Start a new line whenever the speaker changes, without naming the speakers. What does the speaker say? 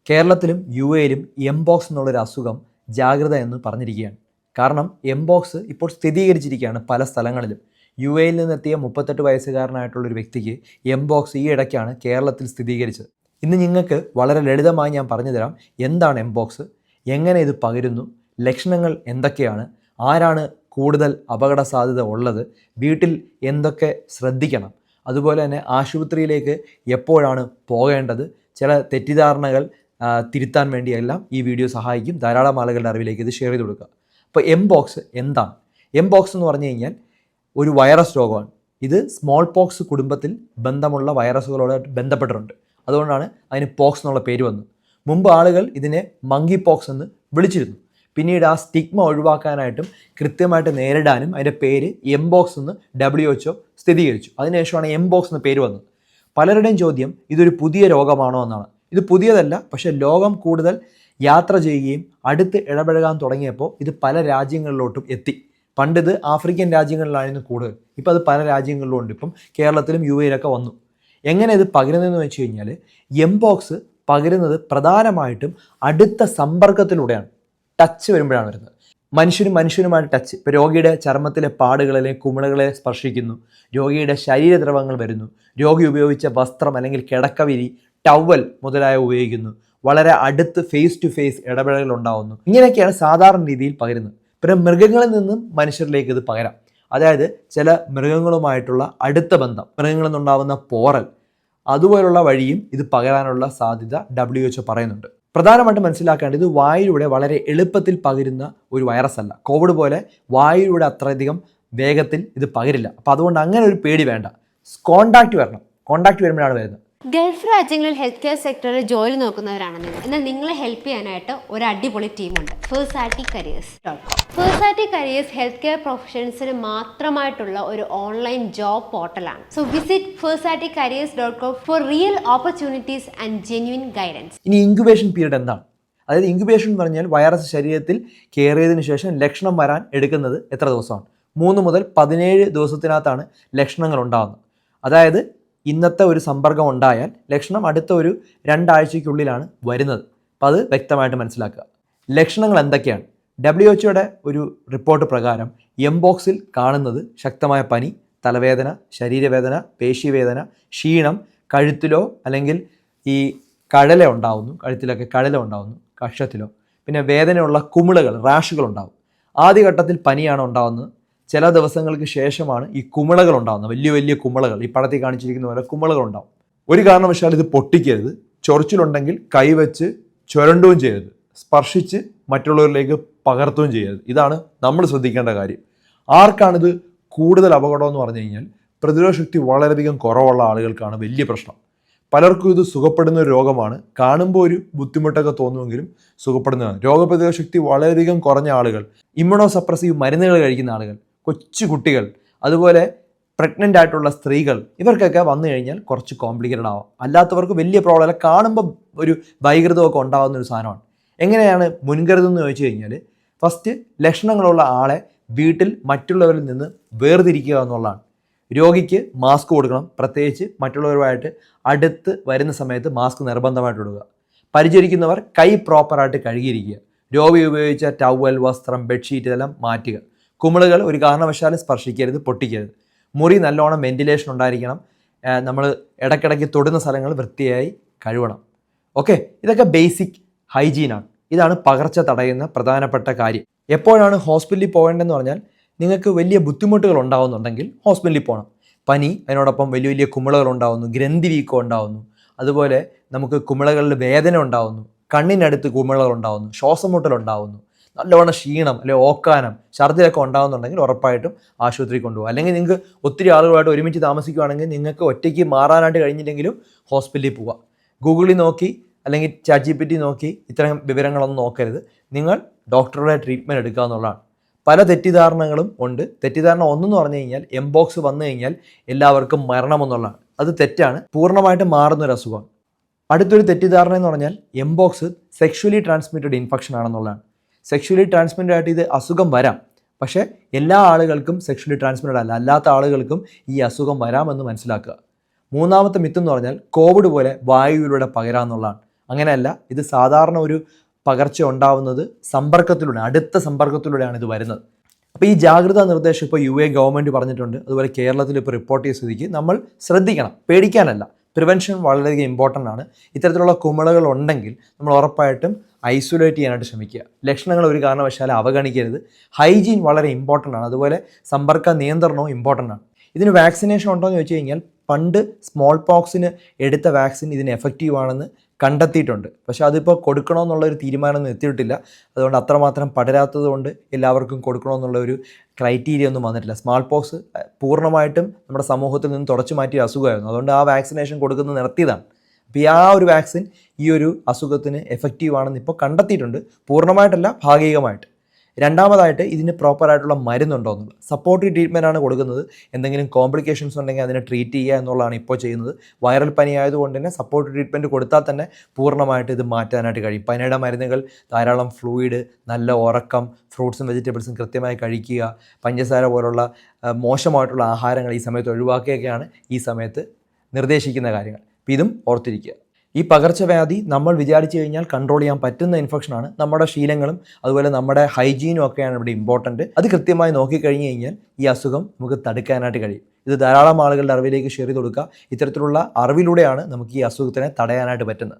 കേരളത്തിലും U എയിലും mpox എന്നുള്ളൊരു അസുഖം ജാഗ്രത എന്ന് പറഞ്ഞിരിക്കുകയാണ്. കാരണം എംപോക്സ് ഇപ്പോൾ സ്ഥിരീകരിച്ചിരിക്കുകയാണ് പല സ്ഥലങ്ങളിലും. യു എയിൽ നിന്നെത്തിയ 38 വയസ്സുകാരനായിട്ടുള്ളൊരു വ്യക്തിക്ക് എംപോക്സ് ഈ ഇടയ്ക്കാണ് കേരളത്തിൽ സ്ഥിരീകരിച്ചത്. ഇന്ന് നിങ്ങൾക്ക് വളരെ ലളിതമായി ഞാൻ പറഞ്ഞു തരാം എന്താണ് എംപോക്സ്, എങ്ങനെ ഇത് പകരുന്നു, ലക്ഷണങ്ങൾ എന്തൊക്കെയാണ്, ആരാണ് കൂടുതൽ അപകട സാധ്യത ഉള്ളത്, വീട്ടിൽ എന്തൊക്കെ ശ്രദ്ധിക്കണം, അതുപോലെ തന്നെ ആശുപത്രിയിലേക്ക് എപ്പോഴാണ് പോകേണ്ടത്, ചില തെറ്റിദ്ധാരണകൾ തിരുത്താൻ വേണ്ടിയെല്ലാം ഈ വീഡിയോ സഹായിക്കും. ധാരാളം ആളുകളുടെ അറിവിലേക്ക് ഇത് ഷെയർ ചെയ്ത് കൊടുക്കുക. അപ്പോൾ എംപോക്സ് എന്താണ്? എംപോക്സ് എന്ന് പറഞ്ഞു കഴിഞ്ഞാൽ ഒരു വൈറസ് രോഗമാണ്. ഇത് സ്മോൾ പോക്സ് കുടുംബത്തിൽ ബന്ധമുള്ള വൈറസുകളോട് ബന്ധപ്പെട്ടിട്ടുണ്ട്. അതുകൊണ്ടാണ് അതിന് പോക്സ് എന്നുള്ള പേര് വന്നത്. മുമ്പ് ആളുകൾ ഇതിനെ മങ്കി പോക്സ് എന്ന് വിളിച്ചിരുന്നു. പിന്നീട് ആ സ്റ്റിഗ്മ ഒഴിവാക്കാനായിട്ടും കൃത്യമായിട്ട് നേരിടാനും അതിൻ്റെ പേര് എംപോക്സ് എന്ന് WHO സ്ഥിരീകരിച്ചു. അതിനുശേഷമാണ് എംപോക്സ് എന്ന പേര് വന്നത്. പലരുടെയും ചോദ്യം ഇതൊരു പുതിയ രോഗമാണോ എന്നാണ്. ഇത് പുതിയതല്ല, പക്ഷേ ലോകം കൂടുതൽ യാത്ര ചെയ്യുകയും അടുത്ത് ഇടപഴകാൻ തുടങ്ങിയപ്പോൾ ഇത് പല രാജ്യങ്ങളിലോട്ടും എത്തി. പണ്ട് ഇത് ആഫ്രിക്കൻ രാജ്യങ്ങളിലായിരുന്നു കൂടുതൽ, ഇപ്പോൾ അത് പല രാജ്യങ്ങളിലും ഉണ്ട്. ഇപ്പം കേരളത്തിലും യു എയിലൊക്കെ വന്നു. എങ്ങനെ ഇത് പകരുന്നതെന്ന് വെച്ച് കഴിഞ്ഞാൽ എംപോക്സ് പകരുന്നത് പ്രധാനമായിട്ടും അടുത്ത സമ്പർക്കത്തിലൂടെയാണ്. ടച്ച് വരുമ്പോഴാണ് വരുന്നത്. മനുഷ്യനുമായിട്ട് ടച്ച്. ഇപ്പോൾ രോഗിയുടെ ചർമ്മത്തിലെ പാടുകളിലെ കുമിളകളെ സ്പർശിക്കുന്നു, രോഗിയുടെ ശരീരദ്രവങ്ങൾ വരുന്നു, രോഗി ഉപയോഗിച്ച വസ്ത്രം അല്ലെങ്കിൽ കിടക്കവിരി, ടവൽ മുതലായ ഉപയോഗിക്കുന്നു, വളരെ അടുത്ത് ഫേസ് ടു ഫേസ് ഇടപെടലുകൾ ഉണ്ടാകുന്നു. ഇങ്ങനെയൊക്കെയാണ് സാധാരണ രീതിയിൽ പകരുന്നത്. പിന്നെ മൃഗങ്ങളിൽ നിന്നും മനുഷ്യരിലേക്ക് ഇത് പകരാം. അതായത് ചില മൃഗങ്ങളുമായിട്ടുള്ള അടുത്ത ബന്ധം, മൃഗങ്ങളിൽ നിന്നുണ്ടാകുന്ന പോറൽ, അതുപോലുള്ള വഴിയും ഇത് പകരാനുള്ള സാധ്യത WHO പറയുന്നുണ്ട്. പ്രധാനമായിട്ടും മനസ്സിലാക്കേണ്ടത് ഇത് വായുവിലൂടെ വളരെ എളുപ്പത്തിൽ പകരുന്ന ഒരു വൈറസ് അല്ല. കോവിഡ് പോലെ വായുവിലൂടെ അത്രയധികം വേഗത്തിൽ ഇത് പകരില്ല. അപ്പോൾ അതുകൊണ്ട് അങ്ങനെ ഒരു പേടി വേണ്ട. കോണ്ടാക്ട് വരുമ്പോഴാണ് വരുന്നത്.
ഗൾഫ് രാജ്യങ്ങളിൽ ഹെൽത്ത് കെയർ സെക്ടറിൽ ജോലി നോക്കുന്നവരാണ് നിങ്ങൾ. എന്നാൽ നിങ്ങളെ ഹെൽപ്പ് ചെയ്യാനായിട്ട് ഒരു അടിപൊളി ടീമുണ്ട്. fersatycareers.com. Fersaty careers health care പ്രൊഫഷൻസിന് മാത്രമായിട്ടുള്ള ഒരു ഓൺലൈൻ ജോബ് പോർട്ടലാണ്. So visit fersatycareers.com for real opportunities and genuine guidance.
ഇനി ഇൻക്യുബേഷൻ പീരീഡ് എന്താണ്? അതായത് ഇൻക്യുബേഷൻ എന്ന് പറഞ്ഞാൽ വൈറസ് ശരീരത്തിൽ കയറിയതിനു ശേഷം ലക്ഷണം വരാൻ എടുക്കുന്നത് എത്ര ദിവസമാണ്? 3 മുതൽ 17 ദിവസത്തിനകത്താണ് ലക്ഷണങ്ങൾ ഉണ്ടാകുന്നത്. അതായത് ഇന്നത്തെ ഒരു സമ്പർക്കം ഉണ്ടായാൽ ലക്ഷണം അടുത്ത ഒരു 2 ആഴ്ചയ്ക്കുള്ളിലാണ് വരുന്നത്. അപ്പോൾ അത് വ്യക്തമായിട്ട് മനസ്സിലാക്കുക. ലക്ഷണങ്ങൾ എന്തൊക്കെയാണ്? WHO ഒരു റിപ്പോർട്ട് പ്രകാരം എംപോക്സിൽ കാണുന്നത് ശക്തമായ പനി, തലവേദന, ശരീരവേദന, പേശിവേദന, ക്ഷീണം, കഴുത്തിലോ അല്ലെങ്കിൽ ഈ കഴല ഉണ്ടാവുന്നു, കഴുത്തിലൊക്കെ കഴല ഉണ്ടാവുന്നു, കക്ഷത്തിലോ, പിന്നെ വേദനയുള്ള കുമിളകൾ, റാഷുകൾ ഉണ്ടാവും. ആദ്യഘട്ടത്തിൽ പനിയാണ് ഉണ്ടാവുന്നത്. ചില ദിവസങ്ങൾക്ക് ശേഷമാണ് ഈ കുമിളകൾ ഉണ്ടാകുന്നത്. വലിയ വലിയ കുമിളകൾ, ഈ പടത്തിൽ കാണിച്ചിരിക്കുന്ന പോലെ കുമിളകൾ ഉണ്ടാവും. ഒരു കാരണവശാലും ഇത് പൊട്ടിക്കരുത്. ചൊറിച്ചിലുണ്ടെങ്കിൽ കൈവച്ച് ചുരണ്ടുകയും ചെയ്യരുത്. സ്പർശിച്ച് മറ്റുള്ളവരിലേക്ക് പകർത്തുകയും ചെയ്യരുത്. ഇതാണ് നമ്മൾ ശ്രദ്ധിക്കേണ്ട കാര്യം. ആർക്കാണിത് കൂടുതൽ അപകടം എന്ന് പറഞ്ഞു കഴിഞ്ഞാൽ പ്രതിരോധ ശക്തി വളരെയധികം കുറവുള്ള ആളുകൾക്കാണ് വലിയ പ്രശ്നം. പലർക്കും ഇത് സുഖപ്പെടുന്ന ഒരു രോഗമാണ്. കാണുമ്പോൾ ഒരു ബുദ്ധിമുട്ടൊക്കെ തോന്നുമെങ്കിലും സുഖപ്പെടുന്നതാണ്. രോഗപ്രതിരോധ ശക്തി വളരെയധികം കുറഞ്ഞ ആളുകൾ, ഇമ്മ്യൂണോ സപ്രസീവ് മരുന്നുകൾ കഴിക്കുന്ന ആളുകൾ, കൊച്ചു കുട്ടികൾ, അതുപോലെ പ്രഗ്നൻ്റ് ആയിട്ടുള്ള സ്ത്രീകൾ, ഇവർക്കൊക്കെ വന്നു കഴിഞ്ഞാൽ കുറച്ച് കോംപ്ലിക്കേറ്റഡ് ആവാം. അല്ലാത്തവർക്ക് വലിയ പ്രോബ്ലം അല്ല, കാണുമ്പോൾ ഒരു വൈകൃതമൊക്കെ ഉണ്ടാകുന്ന ഒരു സാധനമാണ്. എങ്ങനെയാണ് മുൻകരുതെന്ന് എന്ന് ചോദിച്ചു കഴിഞ്ഞാൽ ഫസ്റ്റ് ലക്ഷണങ്ങളുള്ള ആളെ വീട്ടിൽ മറ്റുള്ളവരിൽ നിന്ന് വേർതിരിക്കുക എന്നുള്ളതാണ്. രോഗിക്ക് മാസ്ക് കൊടുക്കണം. പ്രത്യേകിച്ച് മറ്റുള്ളവരുമായിട്ട് അടുത്ത് വരുന്ന സമയത്ത് മാസ്ക് നിർബന്ധമായിട്ട് ഇടുക. പരിചരിക്കുന്നവർ കൈ പ്രോപ്പറായിട്ട് കഴുകിയിരിക്കുക. രോഗി ഉപയോഗിച്ച ടവൽ, വസ്ത്രം, ബെഡ്ഷീറ്റ് ഇതെല്ലാം മാറ്റുക. കുമിളുകൾ ഒരു കാരണവശാലും സ്പർശിക്കരുത്, പൊട്ടിക്കരുത്. മുറി നല്ലോണം വെന്റിലേഷൻ ഉണ്ടായിരിക്കണം. നമ്മൾ ഇടയ്ക്കിടയ്ക്ക് തൊടുന്ന സ്ഥലങ്ങൾ വൃത്തിയായി കഴുകണം. ഓക്കെ, ഇതൊക്കെ ബേസിക് ഹൈജീനാണ്. ഇതാണ് പകർച്ച തടയുന്ന പ്രധാനപ്പെട്ട കാര്യം. എപ്പോഴാണ് ഹോസ്പിറ്റലിൽ പോകേണ്ടതെന്ന് പറഞ്ഞാൽ നിങ്ങൾക്ക് വലിയ ബുദ്ധിമുട്ടുകൾ ഉണ്ടാകുന്നുണ്ടെങ്കിൽ ഹോസ്പിറ്റലിൽ പോകണം. പനി, അതിനോടൊപ്പം വലിയ വലിയ കുമിളകൾ ഉണ്ടാകുന്നു, ഗ്രന്ഥി വീക്കം ഉണ്ടാകുന്നു, അതുപോലെ നമുക്ക് കുമിളകളിൽ വേദന ഉണ്ടാകുന്നു, കണ്ണിനടുത്ത് കുമിളകൾ ഉണ്ടാകുന്നു, ശ്വാസം മുട്ടലുണ്ടാകുന്നു, നല്ലവണ്ണം ക്ഷീണം അല്ലെങ്കിൽ ഓക്കാനം, ഛർദ്ദിലൊക്കെ ഉണ്ടാകുന്നുണ്ടെങ്കിൽ ഉറപ്പായിട്ടും ആശുപത്രിയിൽ കൊണ്ടുപോകുക. അല്ലെങ്കിൽ നിങ്ങൾക്ക് ഒത്തിരി ആളുകളായിട്ട് ഒരുമിച്ച് താമസിക്കുകയാണെങ്കിൽ നിങ്ങൾക്ക് ഒറ്റയ്ക്ക് മാറാനായിട്ട് കഴിഞ്ഞില്ലെങ്കിലും ഹോസ്പിറ്റലിൽ പോവുക. ഗൂഗിളിൽ നോക്കി അല്ലെങ്കിൽ ChatGPT നോക്കി ഇത്തരം വിവരങ്ങളൊന്നും നോക്കരുത്. നിങ്ങൾ ഡോക്ടറുടെ ട്രീറ്റ്മെൻറ്റ് എടുക്കുക എന്നുള്ളതാണ്. പല തെറ്റിദ്ധാരണകളും ഉണ്ട്. തെറ്റിദ്ധാരണ ഒന്നെന്ന് പറഞ്ഞു കഴിഞ്ഞാൽ എംപോക്സ് വന്നു കഴിഞ്ഞാൽ എല്ലാവർക്കും മരണമെന്നുള്ളതാണ്. അത് തെറ്റാണ്. പൂർണ്ണമായിട്ട് മാറുന്നൊരു അസുഖമാണ്. അടുത്തൊരു തെറ്റിദ്ധാരണ എന്ന് പറഞ്ഞാൽ എംപോക്സ് സെക്ഷുവലി ട്രാൻസ്മിറ്റഡ് ഇൻഫെക്ഷൻ ആണെന്നുള്ളതാണ്. സെക്ഷുവലി ട്രാൻസ്മിറ്റഡ് ആയിട്ട് ഇത് അസുഖം വരാം, പക്ഷേ എല്ലാ ആളുകൾക്കും സെക്ഷുവലി ട്രാൻസ്മിറ്റഡ് അല്ല. അല്ലാത്ത ആളുകൾക്കും ഈ അസുഖം വരാമെന്ന് മനസ്സിലാക്കുക. മൂന്നാമത്തെ മിത്ത് എന്ന് പറഞ്ഞാൽ കോവിഡ് പോലെ വായുവിലൂടെ പകരാമെന്നുള്ളതാണ്. അങ്ങനെയല്ല, ഇത് സാധാരണ ഒരു പകർച്ച ഉണ്ടാവുന്നത് അടുത്ത സമ്പർക്കത്തിലൂടെയാണ് ഇത് വരുന്നത്. അപ്പോൾ ഈ ജാഗ്രതാ നിർദ്ദേശം ഇപ്പോൾ UAE ഗവൺമെൻറ് പറഞ്ഞിട്ടുണ്ട്, അതുപോലെ കേരളത്തിൽ ഇപ്പോൾ റിപ്പോർട്ട് ചെയ്ത സ്ഥിതിക്ക് നമ്മൾ ശ്രദ്ധിക്കണം, പേടിക്കാനല്ല. പ്രിവെൻഷൻ വളരെയധികം ഇമ്പോർട്ടൻ്റ് ആണ്. ഇത്തരത്തിലുള്ള കുമിളകൾ ഉണ്ടെങ്കിൽ നമ്മൾ ഉറപ്പായിട്ടും ഐസൊലേറ്റ് ചെയ്യാനായിട്ട് ശ്രമിക്കുക. ലക്ഷണങ്ങൾ ഒരു കാരണവശാലും അവഗണിക്കരുത്. ഹൈജീൻ വളരെ ഇമ്പോർട്ടൻ്റ് ആണ്. അതുപോലെ സമ്പർക്ക നിയന്ത്രണവും ഇമ്പോർട്ടൻ്റ് ആണ്. ഇതിന് വാക്സിനേഷൻ ഉണ്ടോ എന്ന് ചോദിച്ചു കഴിഞ്ഞാൽ പണ്ട് സ്മോൾ പോക്സിന് എടുത്ത വാക്സിൻ ഇതിന് എഫക്റ്റീവ് ആണെന്ന് കണ്ടെത്തിയിട്ടുണ്ട്. പക്ഷേ അതിപ്പോൾ കൊടുക്കണമെന്നുള്ളൊരു തീരുമാനമൊന്നും എത്തിയിട്ടില്ല. അതുകൊണ്ട് അത്രമാത്രം പടരാത്തത് കൊണ്ട് എല്ലാവർക്കും കൊടുക്കണമെന്നുള്ള ഒരു ക്രൈറ്റീരിയ ഒന്നും വന്നിട്ടില്ല. സ്മാൾ പോക്സ് പൂർണ്ണമായിട്ടും നമ്മുടെ സമൂഹത്തിൽ നിന്ന് തുടച്ചു മാറ്റിയ അസുഖമായിരുന്നു. അതുകൊണ്ട് ആ വാക്സിനേഷൻ കൊടുക്കുന്നത് നിർത്തിയതാണ്. അപ്പോൾ ആ ഒരു വാക്സിൻ ഈ ഒരു അസുഖത്തിന് എഫക്റ്റീവ് ആണെന്ന് ഇപ്പോൾ കണ്ടെത്തിയിട്ടുണ്ട്, പൂർണ്ണമായിട്ടല്ല, ഭാഗികമായിട്ട്. രണ്ടാമതായിട്ട് ഇതിന് പ്രോപ്പറായിട്ടുള്ള മരുന്നുണ്ടോ എന്നുള്ളത്. സപ്പോർട്ടീവ് ട്രീറ്റ്മെൻ്റ് ആണ് കൊടുക്കുന്നത്. എന്തെങ്കിലും കോംപ്ലിക്കേഷൻസ് ഉണ്ടെങ്കിൽ അതിനെ ട്രീറ്റ് ചെയ്യുക എന്നുള്ളതാണ് ഇപ്പോൾ ചെയ്യുന്നത്. വൈറൽ പനി ആയതുകൊണ്ട് തന്നെ സപ്പോർട്ടീവ് ട്രീറ്റ്മെൻറ്റ് കൊടുത്താൽ തന്നെ പൂർണ്ണമായിട്ട് ഇത് മാറ്റാനായിട്ട് കഴിയും. പനിയുടെ മരുന്നുകൾ, ധാരാളം ഫ്ലൂയിഡ്, നല്ല ഉറക്കം, ഫ്രൂട്ട്സും വെജിറ്റബിൾസും കൃത്യമായി കഴിക്കുക, പഞ്ചസാര പോലുള്ള മോശമായിട്ടുള്ള ആഹാരങ്ങൾ ഈ സമയത്ത് ഒഴിവാക്കുകയൊക്കെയാണ് ഈ സമയത്ത് നിർദ്ദേശിക്കുന്ന കാര്യങ്ങൾ. അപ്പോൾ ഇതും ഓർത്തിരിക്കുക. ഈ പകർച്ചവ്യാധി നമ്മൾ വിചാരിച്ചു കഴിഞ്ഞാൽ കൺട്രോൾ ചെയ്യാൻ പറ്റുന്ന ഇൻഫെക്ഷനാണ്. നമ്മുടെ ശീലങ്ങളും അതുപോലെ നമ്മുടെ ഹൈജീനും ഒക്കെയാണ് ഇവിടെ ഇമ്പോർട്ടൻറ്റ്. അത് കൃത്യമായി നോക്കിക്കഴിഞ്ഞ് കഴിഞ്ഞാൽ ഈ അസുഖം നമുക്ക് തടുക്കാനായിട്ട് കഴിയും. ഇത് ധാരാളം ആളുകളുടെ അറിവിലേക്ക് ഷെയർ ചെയ്ത് കൊടുക്കുക. ഇത്തരത്തിലുള്ള അറിവിലൂടെയാണ് നമുക്ക് ഈ അസുഖത്തിനെ തടയാനായിട്ട് പറ്റുന്നത്.